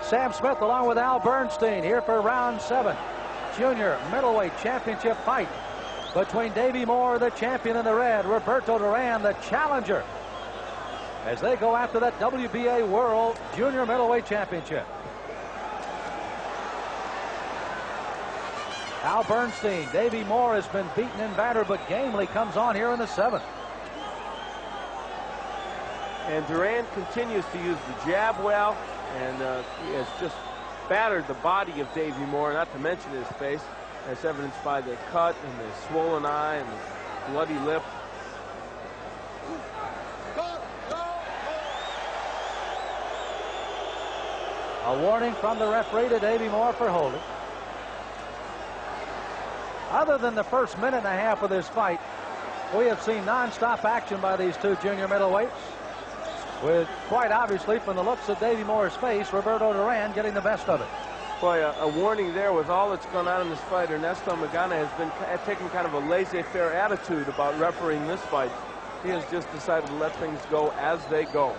Sam Smith along with Al Bernstein here for round 7. Junior middleweight championship fight between Davey Moore, the champion in the red, Roberto Duran, the challenger, as they go after that WBA World Junior Middleweight Championship. Al Bernstein, Davey Moore has been beaten and battered, but gamely comes on here in the 7th. And Duran continues to use the jab well, and he has just battered the body of Davey Moore, not to mention his face, as evidenced by the cut and the swollen eye and the bloody lip. A warning from the referee to Davey Moore for holding. Other than the first minute and a half of this fight, we have seen non-stop action by these two junior middleweights, with quite obviously, from the looks of Davey Moore's face, Roberto Duran getting the best of it. Boy, a warning there with all that's gone on in this fight. Ernesto Magana has been taking kind of a laissez-faire attitude about refereeing this fight. He has just decided to let things go as they go.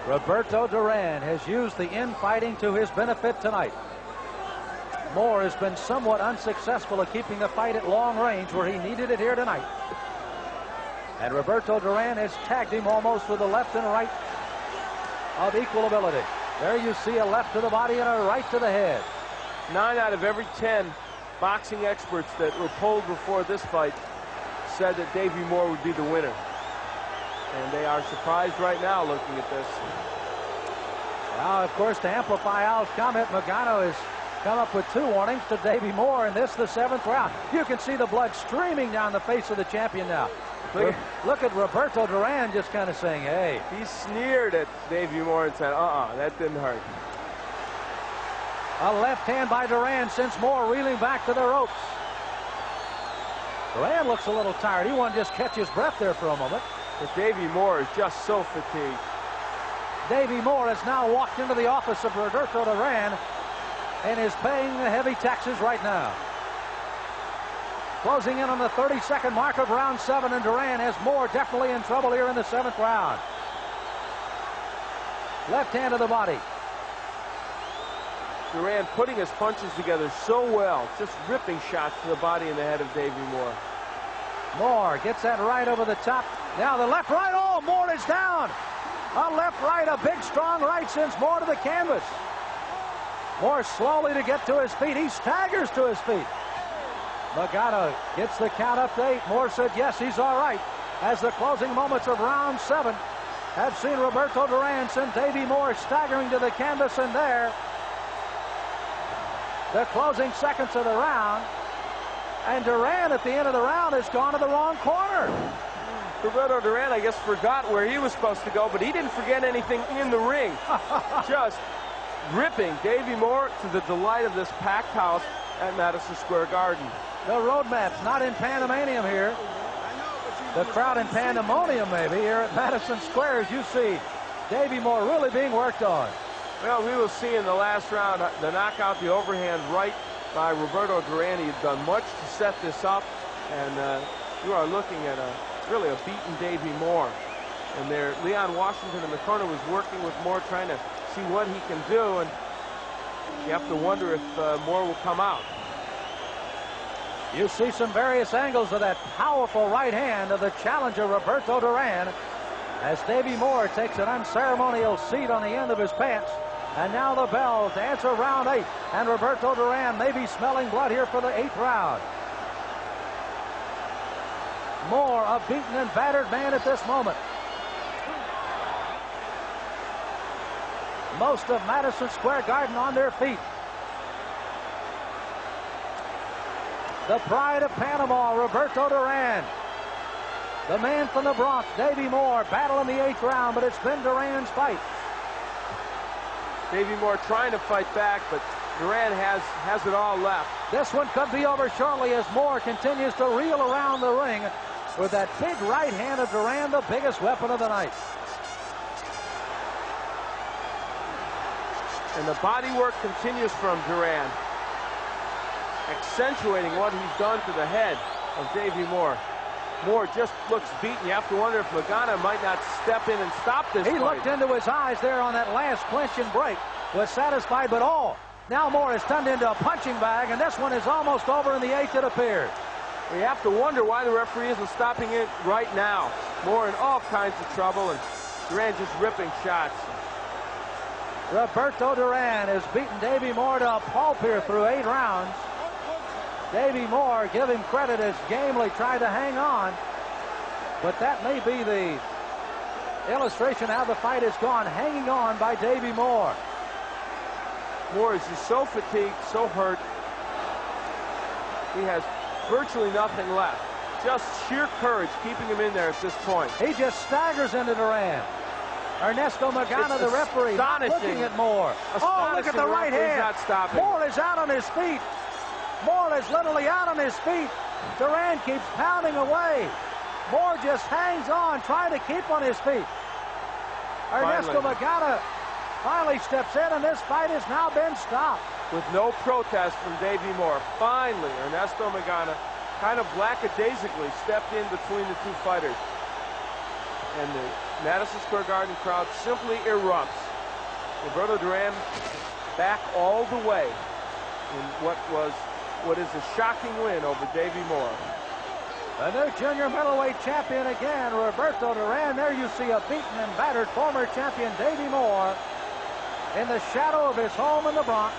Roberto Duran has used the infighting to his benefit tonight. Moore has been somewhat unsuccessful at keeping the fight at long range where he needed it here tonight. And Roberto Duran has tagged him almost with a left and right of equal ability. There you see a left to the body and a right to the head. 9 out of every 10 boxing experts that were polled before this fight said that Davey Moore would be the winner. And they are surprised right now looking at this. Now, of course, to amplify Al's comment, Magano has come up with 2 warnings to Davey Moore in this, the 7th round. You can see the blood streaming down the face of the champion now. Look at Roberto Duran just kind of saying, hey. He sneered at Davey Moore and said, that didn't hurt. A left hand by Duran sends Moore reeling back to the ropes. Duran looks a little tired. He wanted to just catch his breath there for a moment. But Davey Moore is just so fatigued. Davey Moore has now walked into the office of Roberto Duran and is paying the heavy taxes right now. Closing in on the 32nd mark of round 7, and Duran has Moore definitely in trouble here in the 7th round. Left hand to the body. Duran putting his punches together so well, just ripping shots to the body and the head of Davey Moore. Moore gets that right over the top. Now the left right. Oh, Moore is down. A left right, a big strong right sends Moore to the canvas. Moore slowly to get to his feet. He staggers to his feet. Magano gets the count up to 8. Moore said yes, he's all right. As the closing moments of round 7 have seen Roberto Duran send Davey Moore staggering to the canvas, and there, the closing seconds of the round. And Duran at the end of the round has gone to the wrong corner. Roberto Duran, I guess, forgot where he was supposed to go, but he didn't forget anything in the ring. Just ripping Davey Moore to the delight of this packed house at Madison Square Garden. The road map's not in pandemonium here. The crowd in pandemonium maybe here at Madison Square, as you see Davey Moore really being worked on. Well, we will see in the last round the knockout, the overhand right by Roberto Duran. He had done much to set this up, and you are looking at really a beaten Davey Moore. And there, Leon Washington in the corner was working with Moore, trying to see what he can do, and you have to wonder if Moore will come out. You see some various angles of that powerful right hand of the challenger Roberto Duran, as Davey Moore takes an unceremonial seat on the end of his pants. And now the bell to answer round 8, and Roberto Duran may be smelling blood here for the 8th round. Moore, a beaten and battered man at this moment. Most of Madison Square Garden on their feet. The pride of Panama, Roberto Duran. The man from the Bronx, Davey Moore, battle in the 8th round, but it's been Duran's fight. Davey Moore trying to fight back, but Duran has it all left. This one could be over shortly as Moore continues to reel around the ring with that big right hand of Duran, the biggest weapon of the night. And the body work continues from Duran, accentuating what he's done to the head of Davey Moore. Moore just looks beaten. You have to wonder if Magana might not step in and stop this He fight. looked into his eyes there on that last clinch and break. Was satisfied, but now Moore is turned into a punching bag, and this one is almost over in the 8th, it appears. You have to wonder why the referee isn't stopping it right now. Moore in all kinds of trouble, and Duran just ripping shots. Roberto Duran has beaten Davey Moore to a pulp here through 8 rounds. Davey Moore, give him credit, as gamely tried to hang on. But that may be the illustration how the fight has gone, hanging on by Davey Moore. Moore is just so fatigued, so hurt. He has virtually nothing left. Just sheer courage keeping him in there at this point. He just staggers into Duran. Ernesto Magana, the referee, not looking at Moore. Oh, look at the right hand. Not stopping. Moore is out on his feet. Moore is literally out on his feet. Duran keeps pounding away. Moore just hangs on, trying to keep on his feet. Ernesto Magana finally steps in, and this fight has now been stopped. With no protest from Davey Moore. Finally, Ernesto Magana kind of lackadaisically stepped in between the two fighters. And the Madison Square Garden crowd simply erupts. Roberto Duran back all the way in what is a shocking win over Davey Moore. The new junior middleweight champion again, Roberto Duran. There you see a beaten and battered former champion Davey Moore in the shadow of his home in the Bronx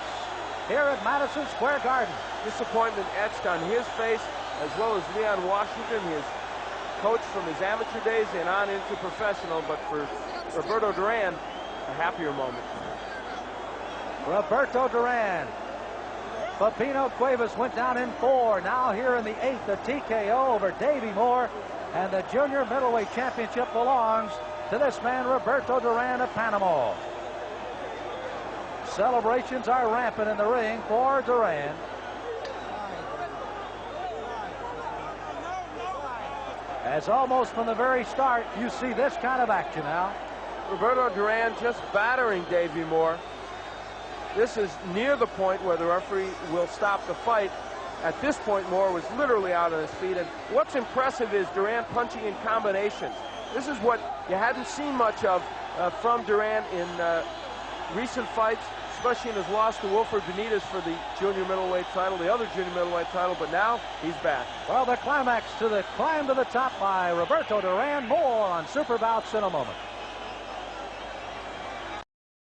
here at Madison Square Garden. Disappointment etched on his face, as well as Leon Washington, his coach from his amateur days and on into professional. But for Roberto Duran, a happier moment. Roberto Duran. Pepino Cuevas went down in 4. Now here in the 8th, a TKO over Davey Moore. And the junior middleweight championship belongs to this man, Roberto Duran of Panama. Celebrations are rampant in the ring for Duran. As almost from the very start, you see this kind of action now. Roberto Duran just battering Davey Moore. This is near the point where the referee will stop the fight. At this point, Moore was literally out on his feet. And what's impressive is Duran punching in combinations. This is what you hadn't seen much of from Duran in recent fights, especially in his loss to Wilfred Benitez for the junior middleweight title, the other junior middleweight title, but now he's back. Well, the climax to the climb to the top by Roberto Duran. More on Super Bouts in a moment.